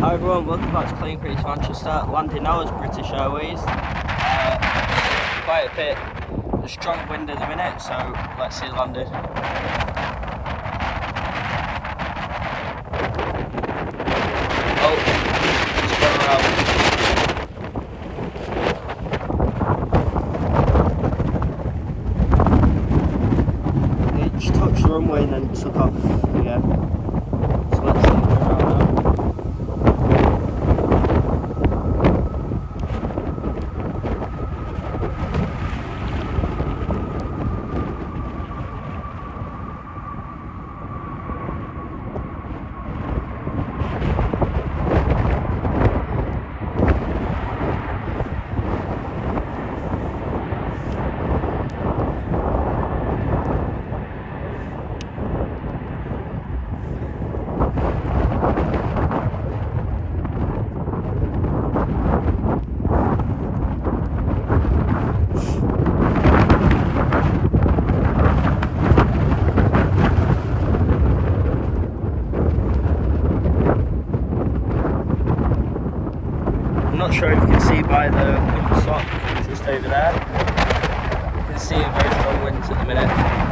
Hi everyone, welcome back to Plane Crease Manchester. Landing now is British Airways. Quite a bit of strong wind at the minute, so let's see it landed. Oh, it's going around. It just touched the runway and then took off again. So let's see it go around now. I'm not sure if you can see by the wind sock just over there. You can see a very strong winds at the minute.